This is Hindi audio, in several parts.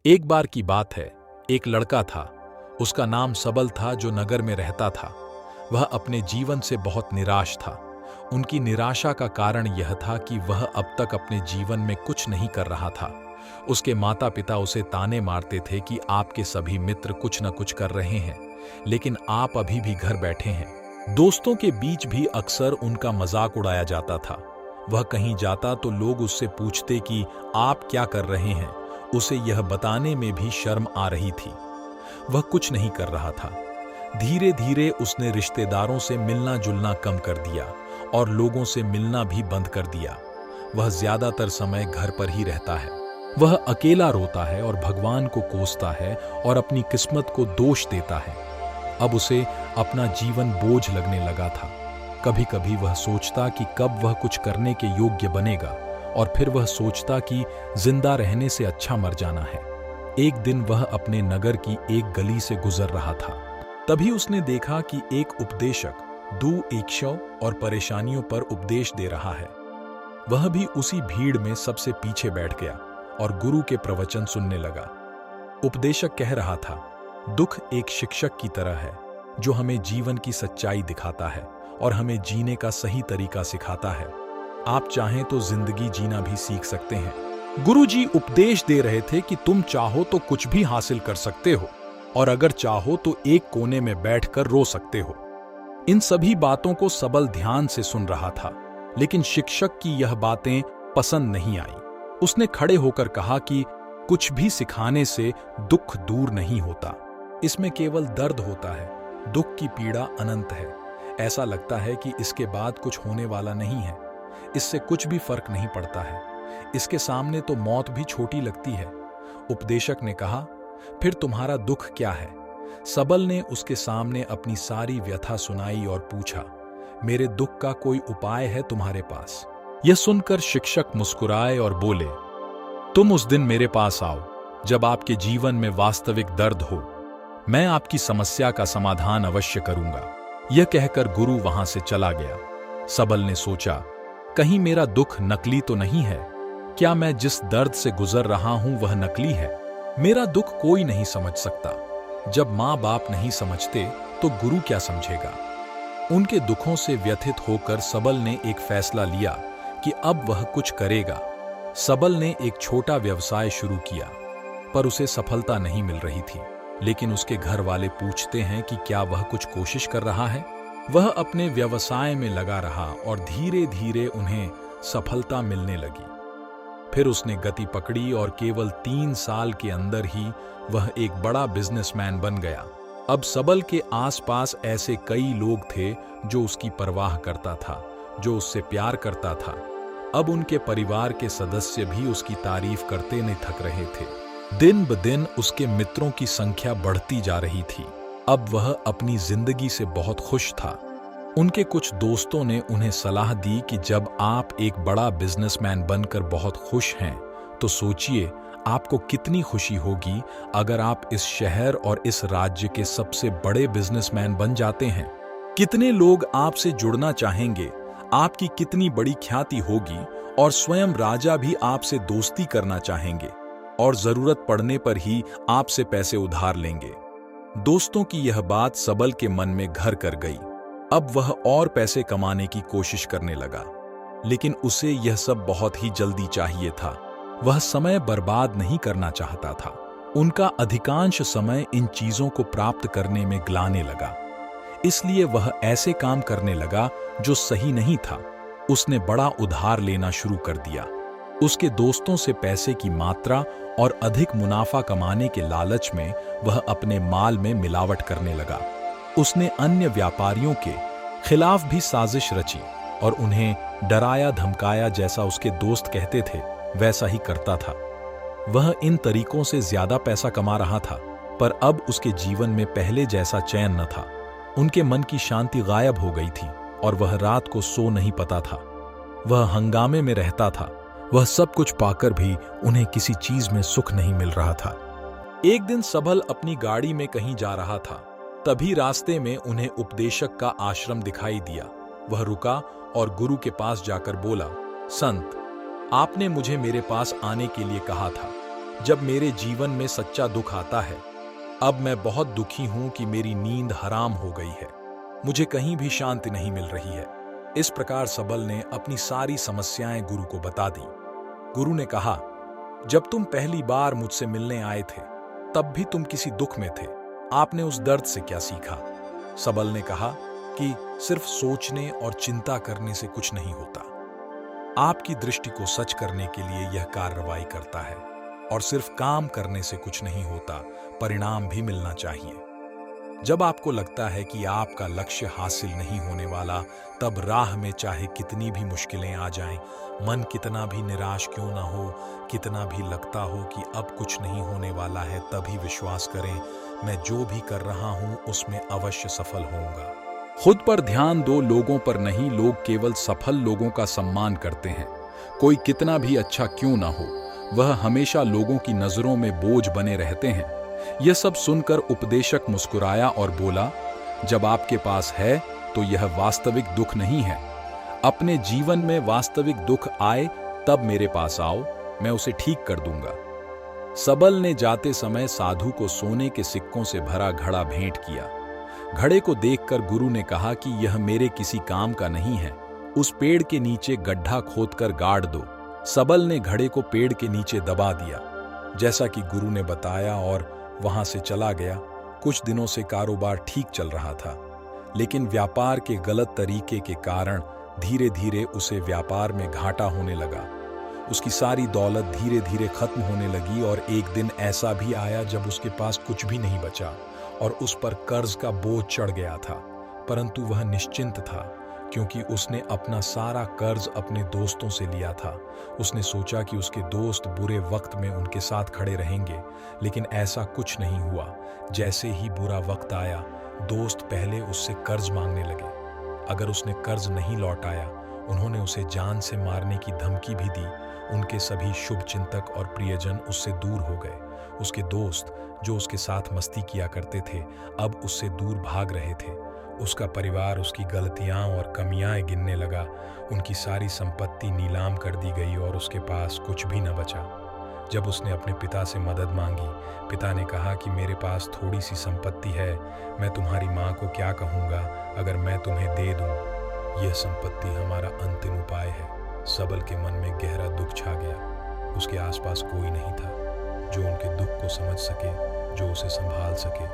एक बार की बात है, एक लड़का था। उसका नाम सबल था, जो नगर में रहता था। वह अपने जीवन से बहुत निराश था। उनकी निराशा का कारण यह था कि वह अब तक अपने जीवन में कुछ नहीं कर रहा था। उसके माता पिता उसे ताने मारते थे कि आपके सभी मित्र कुछ न कुछ कर रहे हैं, लेकिन आप अभी भी घर बैठे हैं। दोस्तों के बीच भी अक्सर उनका मजाक उड़ाया जाता था। वह कहीं जाता तो लोग उससे पूछते कि आप क्या कर रहे हैं। उसे यह बताने में भी शर्म आ रही थी। वह कुछ नहीं कर रहा था। धीरे धीरे उसने रिश्तेदारों से मिलना जुलना कम कर दिया और लोगों से मिलना भी बंद कर दिया। वह ज्यादातर समय घर पर ही रहता है। वह अकेला रोता है और भगवान को कोसता है और अपनी किस्मत को दोष देता है। अब उसे अपना जीवन बोझ लगने लगा था। कभी कभी वह सोचता कि कब वह कुछ करने के योग्य बनेगा, और फिर वह सोचता कि जिंदा रहने से अच्छा मर जाना है। एक दिन वह अपने नगर की एक गली से गुजर रहा था। तभी उसने देखा कि एक उपदेशक दुःख और परेशानियों पर उपदेश दे रहा है। वह भी उसी भीड़ में सबसे पीछे बैठ गया और गुरु के प्रवचन सुनने लगा। उपदेशक कह रहा था, दुख एक शिक्षक की तरह है जो हमें जीवन की सच्चाई दिखाता है और हमें जीने का सही तरीका सिखाता है। आप चाहें तो जिंदगी जीना भी सीख सकते हैं। गुरुजी उपदेश दे रहे थे कि तुम चाहो तो कुछ भी हासिल कर सकते हो, और अगर चाहो तो एक कोने में बैठकर रो सकते हो। इन सभी बातों को सबल ध्यान से सुन रहा था, लेकिन शिक्षक की यह बातें पसंद नहीं आई। उसने खड़े होकर कहा कि कुछ भी सिखाने से दुख दूर नहीं होता। इसमें केवल दर्द होता है। दुख की पीड़ा अनंत है। ऐसा लगता है कि इसके बाद कुछ होने वाला नहीं है। इससे कुछ भी फर्क नहीं पड़ता है। इसके सामने तो मौत भी छोटी लगती है। उपदेशक ने कहा, फिर तुम्हारा दुख क्या है? सबल ने उसके सामने अपनी सारी व्यथा सुनाई और पूछा, मेरे दुख का कोई उपाय है तुम्हारे पास? यह सुनकर शिक्षक मुस्कुराए और बोले, तुम उस दिन मेरे पास आओ जब आपके जीवन में वास्तविक दर्द हो। मैं आपकी समस्या का समाधान अवश्य करूंगा। यह कहकर गुरु वहां से चला गया। सबल ने सोचा, कहीं मेरा दुख नकली तो नहीं है? क्या मैं जिस दर्द से गुजर रहा हूं वह नकली है? मेरा दुख कोई नहीं समझ सकता। जब माँ बाप नहीं समझते तो गुरु क्या समझेगा? उनके दुखों से व्यथित होकर सबल ने एक फैसला लिया कि अब वह कुछ करेगा। सबल ने एक छोटा व्यवसाय शुरू किया, पर उसे सफलता नहीं मिल रही थी। लेकिन उसके घर वाले पूछते हैं कि क्या वह कुछ कोशिश कर रहा है? वह अपने व्यवसाय में लगा रहा और धीरे धीरे उन्हें सफलता मिलने लगी। फिर उसने गति पकड़ी और केवल 3 साल के अंदर ही वह एक बड़ा बिजनेसमैन बन गया। अब सबल के आसपास ऐसे कई लोग थे जो उसकी परवाह करता था, जो उससे प्यार करता था। अब उनके परिवार के सदस्य भी उसकी तारीफ करते नहीं थक रहे थे। दिन ब दिन उसके मित्रों की संख्या बढ़ती जा रही थी। अब वह अपनी जिंदगी से बहुत खुश था। उनके कुछ दोस्तों ने उन्हें सलाह दी कि जब आप एक बड़ा बिजनेसमैन बनकर बहुत खुश हैं, तो सोचिए आपको कितनी खुशी होगी अगर आप इस शहर और इस राज्य के सबसे बड़े बिजनेसमैन बन जाते हैं। कितने लोग आपसे जुड़ना चाहेंगे, आपकी कितनी बड़ी ख्याति होगी, और स्वयं राजा भी आपसे दोस्ती करना चाहेंगे और जरूरत पड़ने पर ही आपसे पैसे उधार लेंगे। दोस्तों की यह बात सबल के मन में घर कर गई। अब वह और पैसे कमाने की कोशिश करने लगा, लेकिन उसे यह सब बहुत ही जल्दी चाहिए था। वह समय बर्बाद नहीं करना चाहता था। उनका अधिकांश समय इन चीजों को प्राप्त करने में गलाने लगा। इसलिए वह ऐसे काम करने लगा जो सही नहीं था। उसने बड़ा उधार लेना शुरू कर दिया। उसके दोस्तों से पैसे की मात्रा और अधिक मुनाफा कमाने के लालच में वह अपने माल में मिलावट करने लगा। उसने अन्य व्यापारियों के खिलाफ भी साजिश रची और उन्हें डराया धमकाया। जैसा उसके दोस्त कहते थे वैसा ही करता था। वह इन तरीकों से ज्यादा पैसा कमा रहा था, पर अब उसके जीवन में पहले जैसा चैन न था। उनके मन की शांति गायब हो गई थी और वह रात को सो नहीं पाता था। वह हंगामे में रहता था। वह सब कुछ पाकर भी उन्हें किसी चीज में सुख नहीं मिल रहा था। एक दिन सबल अपनी गाड़ी में कहीं जा रहा था। तभी रास्ते में उन्हें उपदेशक का आश्रम दिखाई दिया। वह रुका और गुरु के पास जाकर बोला, संत, आपने मुझे मेरे पास आने के लिए कहा था। जब मेरे जीवन में सच्चा दुख आता है। अब मैं बहुत दुखी हूं कि मेरी नींद हराम हो गई है। मुझे कहीं भी शांति नहीं मिल रही है। इस प्रकार सबल ने अपनी सारी समस्याएं गुरु को बता दी। गुरु ने कहा, जब तुम पहली बार मुझसे मिलने आए थे तब भी तुम किसी दुख में थे। आपने उस दर्द से क्या सीखा? सबल ने कहा कि सिर्फ सोचने और चिंता करने से कुछ नहीं होता। आपकी दृष्टि को सच करने के लिए यह कार्रवाई करता है, और सिर्फ काम करने से कुछ नहीं होता, परिणाम भी मिलना चाहिए। जब आपको लगता है कि आपका लक्ष्य हासिल नहीं होने वाला, तब राह में चाहे कितनी भी मुश्किलें आ जाएं, मन कितना भी निराश क्यों ना हो, कितना भी लगता हो कि अब कुछ नहीं होने वाला है, तभी विश्वास करें, मैं जो भी कर रहा हूं उसमें अवश्य सफल होऊंगा। खुद पर ध्यान दो, लोगों पर नहीं। लोग केवल सफल लोगों का सम्मान करते हैं। कोई कितना भी अच्छा क्यों ना हो, वह हमेशा लोगों की नजरों में बोझ बने रहते हैं। यह सब सुनकर उपदेशक मुस्कुराया और बोला, जब आपके पास है तो यह वास्तविक दुख नहीं है। अपने जीवन में वास्तविक दुख आए तब मेरे पास आओ, मैं उसे ठीक कर दूंगा। सबल ने जाते समय साधु को सोने के सिक्कों से भरा घड़ा भेंट किया। घड़े को देखकर गुरु ने कहा कि यह मेरे किसी काम का नहीं है। उस पेड़ के नीचे गड्ढा खोदकर गाड़ दो। सबल ने घड़े को पेड़ के नीचे दबा दिया, जैसा कि गुरु ने बताया, और वहां से चला गया। कुछ दिनों से कारोबार ठीक चल रहा था, लेकिन व्यापार के गलत तरीके के कारण धीरे धीरे उसे व्यापार में घाटा होने लगा। उसकी सारी दौलत धीरे धीरे खत्म होने लगी, और एक दिन ऐसा भी आया जब उसके पास कुछ भी नहीं बचा और उस पर कर्ज का बोझ चढ़ गया था। परंतु वह निश्चिंत था, क्योंकि उसने अपना सारा कर्ज अपने दोस्तों से लिया था। उसने सोचा कि उसके दोस्त बुरे वक्त में उनके साथ खड़े रहेंगे, लेकिन ऐसा कुछ नहीं हुआ। जैसे ही बुरा वक्त आया, दोस्त पहले उससे कर्ज मांगने लगे। अगर उसने कर्ज नहीं लौटाया, उन्होंने उसे जान से मारने की धमकी भी दी। उनके सभी शुभचिंतक और प्रियजन उससे दूर हो गए। उसके दोस्त, जो उसके साथ मस्ती किया करते थे, अब उससे दूर भाग रहे थे। उसका परिवार उसकी गलतियां और कमियां गिनने लगा। उनकी सारी संपत्ति नीलाम कर दी गई और उसके पास कुछ भी न बचा। जब उसने अपने पिता से मदद मांगी, पिता ने कहा कि मेरे पास थोड़ी सी संपत्ति है, मैं तुम्हारी माँ को क्या कहूँगा अगर मैं तुम्हें दे दूँ। यह संपत्ति हमारा अंतिम उपाय है। सबल के मन में गहरा दुख छा गया। उसके आसपास कोई नहीं था जो उनके दुख को समझ सके, जो उसे संभाल सके।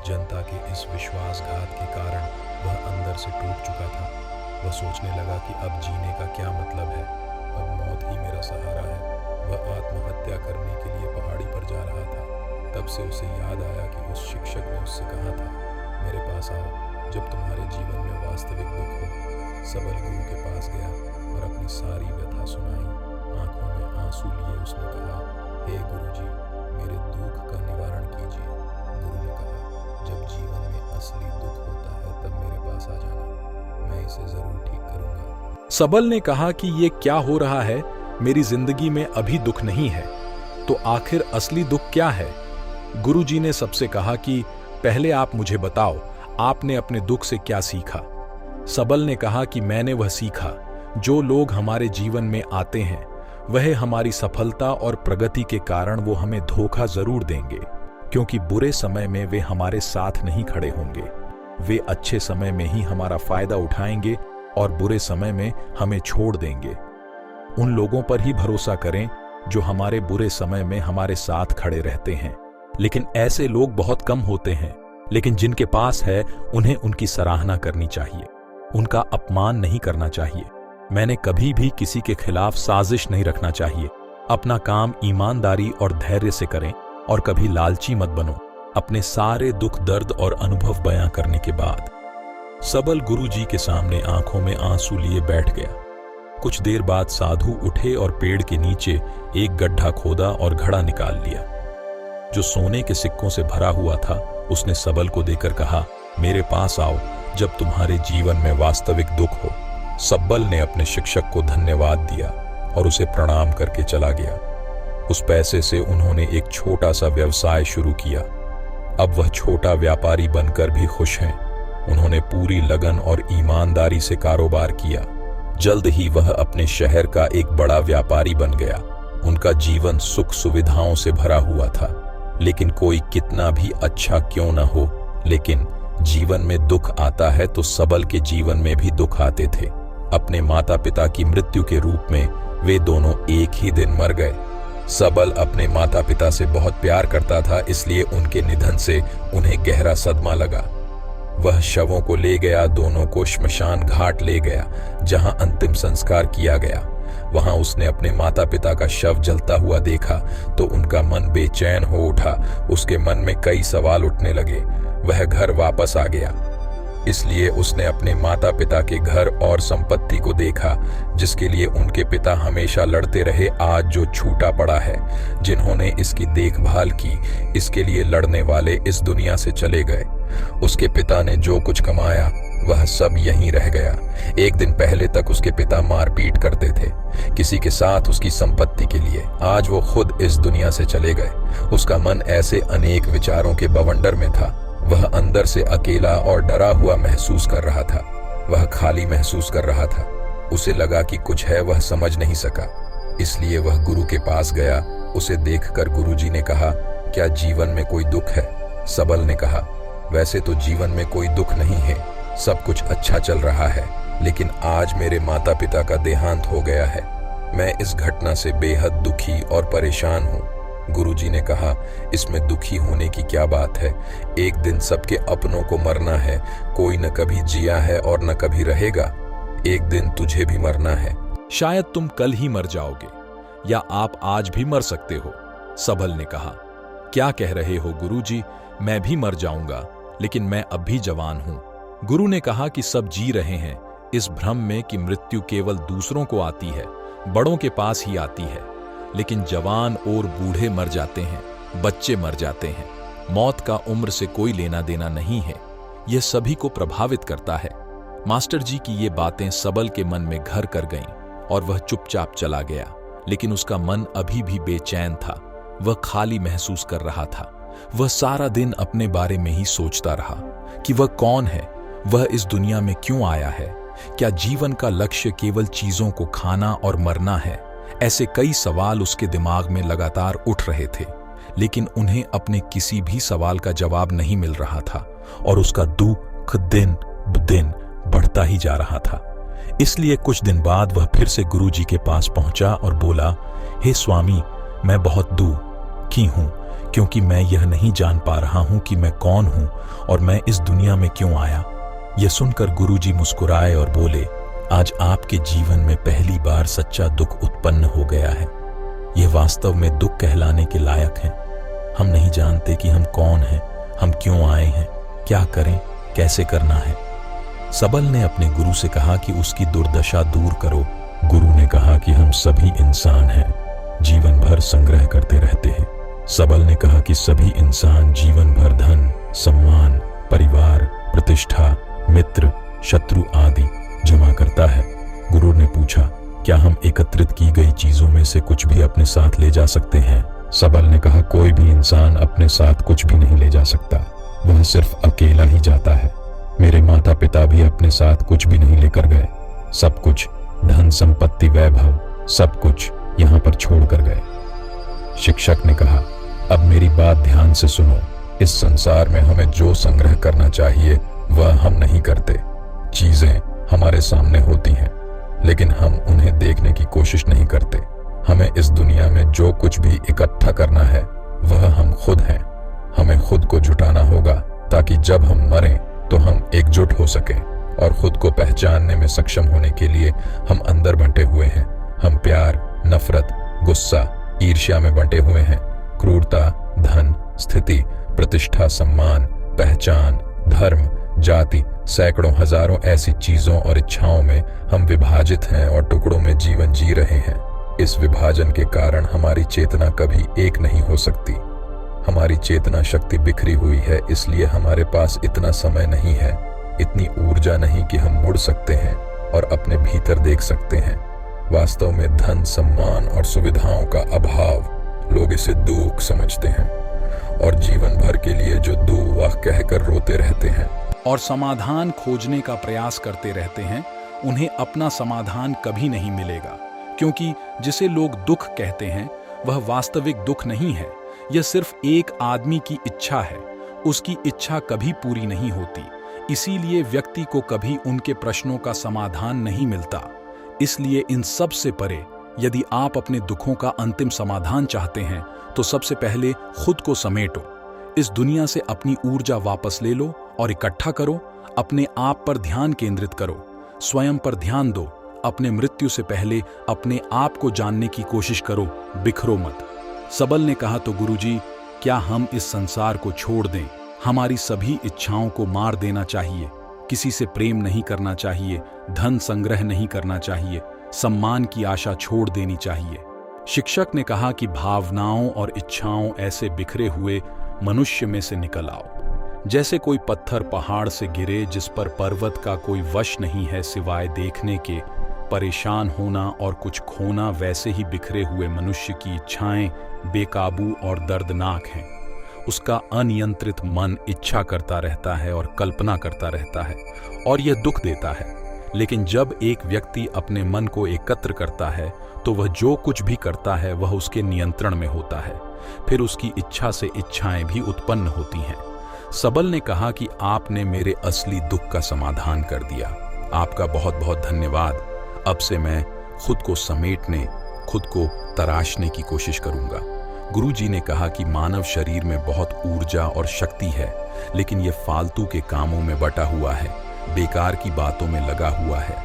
जनता के इस विश्वासघात के कारण वह अंदर से टूट चुका था। वह सोचने लगा कि अब जीने का क्या मतलब है, अब मौत ही मेरा सहारा है। वह आत्महत्या करने के लिए पहाड़ी पर जा रहा था। तब से उसे याद आया कि उस शिक्षक ने उससे कहा था, मेरे पास आओ जब तुम्हारे जीवन में वास्तविक दुख हो। सबल गुरु के पास गया और अपनी सारी व्यथा सुनाई। आंखों में आंसू लिए उसने कहा, हे गुरुजी, मेरे दुख का निवारण कीजिए। गुरु ने कहा, जब जीवन में असली दुख होता है तब मेरे पास आ जाना, मैं इसे जरूर ठीक करूंगा। सबल ने कहा कि ये क्या हो रहा है, मेरी जिंदगी में अभी दुख नहीं है, तो आखिर असली दुख क्या है? गुरुजी ने सबसे कहा कि पहले आप मुझे बताओ, आपने अपने दुख से क्या सीखा? सबल ने कहा कि मैंने वह सीखा, जो लोग हमारे जीवन में आते हैं वह हमारी सफलता और प्रगति के कारण वो हमें धोखा जरूर देंगे, क्योंकि बुरे समय में वे हमारे साथ नहीं खड़े होंगे। वे अच्छे समय में ही हमारा फायदा उठाएंगे और बुरे समय में हमें छोड़ देंगे। उन लोगों पर ही भरोसा करें जो हमारे बुरे समय में हमारे साथ खड़े रहते हैं। लेकिन ऐसे लोग बहुत कम होते हैं, लेकिन जिनके पास है उन्हें उनकी सराहना करनी चाहिए, उनका अपमान नहीं करना चाहिए। मैंने कभी भी किसी के खिलाफ साजिश नहीं रखना चाहिए। अपना काम ईमानदारी और धैर्य से करें और कभी लालची मत बनो। अपने सारे दुख दर्द और अनुभव बयां करने के बाद सबल गुरुजी के सामने आंखों में आंसू लिए बैठ गया। कुछ देर बाद साधु उठे और पेड़ के नीचे एक गड्ढा खोदा और घड़ा निकाल लिया, जो सोने के सिक्कों से भरा हुआ था। उसने सबल को देकर कहा, मेरे पास आओ जब तुम्हारे जीवन में वास्तविक दुख हो। सबल ने अपने शिक्षक को धन्यवाद दिया और उसे प्रणाम करके चला गया। उस पैसे से उन्होंने एक छोटा सा व्यवसाय शुरू किया। अब वह छोटा व्यापारी बनकर भी खुश हैं। उन्होंने पूरी लगन और ईमानदारी से कारोबार किया। जल्द ही वह अपने शहर का एक बड़ा व्यापारी बन गया। उनका जीवन सुख सुविधाओं से भरा हुआ था। लेकिन कोई कितना भी अच्छा क्यों न हो, लेकिन जीवन में दुख आता है तो सबल के जीवन में भी दुख आते थे। अपने माता पिता की मृत्यु के रूप में वे दोनों एक ही दिन मर गए। सबल अपने माता पिता से बहुत प्यार करता था, इसलिए उनके निधन से उन्हें गहरा सदमा लगा। वह शवों को ले गया, दोनों को श्मशान घाट ले गया, जहां अंतिम संस्कार किया गया। वहां उसने अपने माता पिता का शव जलता हुआ देखा तो उनका मन बेचैन हो उठा। उसके मन में कई सवाल उठने लगे। वह घर वापस आ गया, इसलिए उसने अपने माता पिता के घर और संपत्ति को देखा, जिसके लिए उनके पिता हमेशा लड़ते रहे। आज जो छूटा पड़ा है, जिन्होंने इसकी देखभाल की, इसके लिए लड़ने वाले इस दुनिया से चले गए। उसके पिता ने जो कुछ कमाया वह सब यहीं रह गया। एक दिन पहले तक उसके पिता मारपीट करते थे किसी के साथ उसकी संपत्ति के लिए। आज वो खुद इस दुनिया से चले गए। उसका मन ऐसे अनेक विचारों के बवंडर में था। वह अंदर से अकेला और डरा हुआ महसूस कर रहा था। वह खाली महसूस कर रहा था। उसे लगा कि कुछ है, वह समझ नहीं सका। इसलिए वह गुरु के पास गया। उसे देखकर गुरुजी ने कहा, क्या जीवन में कोई दुख है? सबल ने कहा, वैसे तो जीवन में कोई दुख नहीं है, सब कुछ अच्छा चल रहा है, लेकिन आज मेरे माता पिता का देहांत हो गया है। मैं इस घटना से बेहद दुखी और परेशान हूँ। गुरुजी ने कहा, इसमें दुखी होने की क्या बात है? एक दिन सबके अपनों को मरना है। कोई न कभी जिया है और न कभी रहेगा। एक दिन तुझे भी मरना है। शायद तुम कल ही मर जाओगे, या आप आज भी मर सकते हो। सबल ने कहा, क्या कह रहे हो गुरुजी? मैं भी मर जाऊंगा, लेकिन मैं अब भी जवान हूं। गुरु ने कहा कि सब जी रहे हैं इस भ्रम में कि मृत्यु केवल दूसरों को आती है, बड़ों के पास ही आती है। लेकिन जवान और बूढ़े मर जाते हैं, बच्चे मर जाते हैं। मौत का उम्र से कोई लेना देना नहीं है। यह सभी को प्रभावित करता है। मास्टर जी की ये बातें सबल के मन में घर कर गईं और वह चुपचाप चला गया। लेकिन उसका मन अभी भी बेचैन था। वह खाली महसूस कर रहा था। वह सारा दिन अपने बारे में ही सोचता रहा कि वह कौन है, वह इस दुनिया में क्यों आया है, क्या जीवन का लक्ष्य केवल चीजों को खाना और मरना है? ऐसे कई सवाल उसके दिमाग में लगातार उठ रहे थे, लेकिन उन्हें अपने किसी भी सवाल का जवाब नहीं मिल रहा था और उसका दुख दिन ब दिन बढ़ता ही जा रहा था। इसलिए कुछ दिन बाद वह फिर से गुरुजी के पास पहुंचा और बोला, हे स्वामी, मैं बहुत दुखी हूं, क्योंकि मैं यह नहीं जान पा रहा हूं कि मैं कौन हूं और मैं इस दुनिया में क्यों आया। यह सुनकर गुरुजी मुस्कुराए और बोले, आज आपके जीवन में पहली बार सच्चा दुख उत्पन्न हो गया है। यह वास्तव में दुख कहलाने के लायक है। हम नहीं जानते कि हम कौन हैं, हम क्यों आए हैं, क्या करें, कैसे करना है। सबल ने अपने गुरु से कहा कि उसकी दुर्दशा दूर करो। गुरु ने कहा कि हम सभी इंसान हैं, जीवन भर संग्रह करते रहते हैं। सबल ने कहा कि सभी इंसान जीवन भर धन, सम्मान, परिवार, प्रतिष्ठा, मित्र, शत्रु आदि जमा करता है। गुरु ने पूछा, क्या हम एकत्रित की गई चीजों में से कुछ भी अपने साथ ले जा सकते हैं? सबल ने कहा, कोई भी इंसान अपने साथ कुछ भी नहीं ले जा सकता, वह सिर्फ अकेला ही जाता है। मेरे माता पिता भी अपने साथ कुछ भी नहीं लेकर गए। सब कुछ, धन संपत्ति, वैभव, सब कुछ यहाँ पर छोड़ कर गए। शिक्षक ने कहा, अब मेरी बात ध्यान से सुनो। इस संसार में हमें जो संग्रह करना चाहिए वह हम नहीं करते। चीजें हमारे सामने होती हैं, लेकिन हम उन्हें देखने की कोशिश नहीं करते। हमें इस दुनिया में जो कुछ भी इकट्ठा करना है वह हम खुद हैं। हमें खुद को जुटाना होगा ताकि जब हम मरें तो हम एकजुट हो सकें। और खुद को पहचानने में सक्षम होने के लिए हम अंदर बंटे हुए हैं। हम प्यार, नफरत, गुस्सा, ईर्ष्या में बंटे हुए हैं। क्रूरता, धन, स्थिति, प्रतिष्ठा, सम्मान, पहचान, धर्म, जाति, सैकड़ों हजारों ऐसी चीजों और इच्छाओं में हम विभाजित हैं और टुकड़ों में जीवन जी रहे हैं। इस विभाजन के कारण हमारी चेतना कभी एक नहीं हो सकती। हमारी चेतना शक्ति बिखरी हुई है, इसलिए हमारे पास इतना समय नहीं है, इतनी ऊर्जा नहीं कि हम मुड़ सकते हैं और अपने भीतर देख सकते हैं। वास्तव में धन, सम्मान और सुविधाओं का अभाव, लोग इसे दुख समझते हैं और जीवन भर के लिए जो दुआ कहकर रोते रहते हैं और समाधान खोजने का प्रयास करते रहते हैं, उन्हें अपना समाधान कभी नहीं मिलेगा, क्योंकि जिसे लोग दुख कहते हैं वह वास्तविक दुख नहीं है, यह सिर्फ एक आदमी की इच्छा है। उसकी इच्छा कभी पूरी नहीं होती, इसीलिए व्यक्ति को कभी उनके प्रश्नों का समाधान नहीं मिलता। इसलिए इन सब से परे यदि आप अपने दुखों का अंतिम समाधान चाहते हैं तो सबसे पहले खुद को समेटो, इस दुनिया से अपनी ऊर्जा वापस ले लो और इकट्ठा करो। अपने आप पर ध्यान केंद्रित करो, स्वयं पर ध्यान दो। अपने मृत्यु से पहले अपने आप को जानने की कोशिश करो, बिखरो मत। सबल ने कहा, तो गुरुजी, क्या हम इस संसार को छोड़ दें? हमारी सभी इच्छाओं को मार देना चाहिए। किसी से प्रेम नहीं करना चाहिए, धन संग्रह नहीं करना चाहिए, सम्मान की आशा छोड़ देनी चाहिए। शिक्षक ने कहा कि भावनाओं और इच्छाओं ऐसे बिखरे हुए मनुष्य में से निकल आओ, जैसे कोई पत्थर पहाड़ से गिरे जिस पर पर्वत का कोई वश नहीं है सिवाय देखने के। परेशान होना और कुछ खोना वैसे ही बिखरे हुए मनुष्य की इच्छाएं बेकाबू और दर्दनाक हैं। उसका अनियंत्रित मन इच्छा करता रहता है और कल्पना करता रहता है और यह दुख देता है। लेकिन जब एक व्यक्ति अपने मन को एकत्र करता है तो वह जो कुछ भी करता है वह उसके नियंत्रण में होता है। फिर उसकी इच्छा से इच्छाएं भी उत्पन्न होती हैं। सबल ने कहा कि आपने मेरे असली दुख का समाधान कर दिया। आपका बहुत बहुत धन्यवाद। अब से मैं खुद को समेटने, खुद को तराशने की कोशिश करूंगा। गुरुजी ने कहा कि मानव शरीर में बहुत ऊर्जा और शक्ति है, लेकिन यह फालतू के कामों में बटा हुआ है, बेकार की बातों में लगा हुआ है।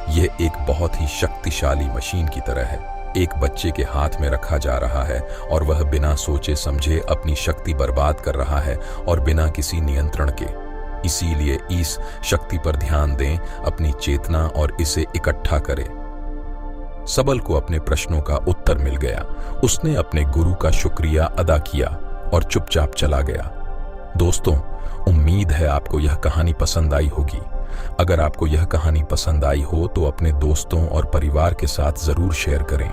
यह एक बहुत ही शक्तिशाली मशीन की तरह है, एक बच्चे के हाथ में रखा जा रहा है और वह बिना सोचे समझे अपनी शक्ति बर्बाद कर रहा है और बिना किसी नियंत्रण के। इसीलिए इस शक्ति पर ध्यान दें, अपनी चेतना, और इसे इकट्ठा करें। सबल को अपने प्रश्नों का उत्तर मिल गया। उसने अपने गुरु का शुक्रिया अदा किया और चुपचाप चला गया। दोस्तों, उम्मीद है आपको यह कहानी पसंद आई होगी। अगर आपको यह कहानी पसंद आई हो तो अपने दोस्तों और परिवार के साथ जरूर शेयर करें।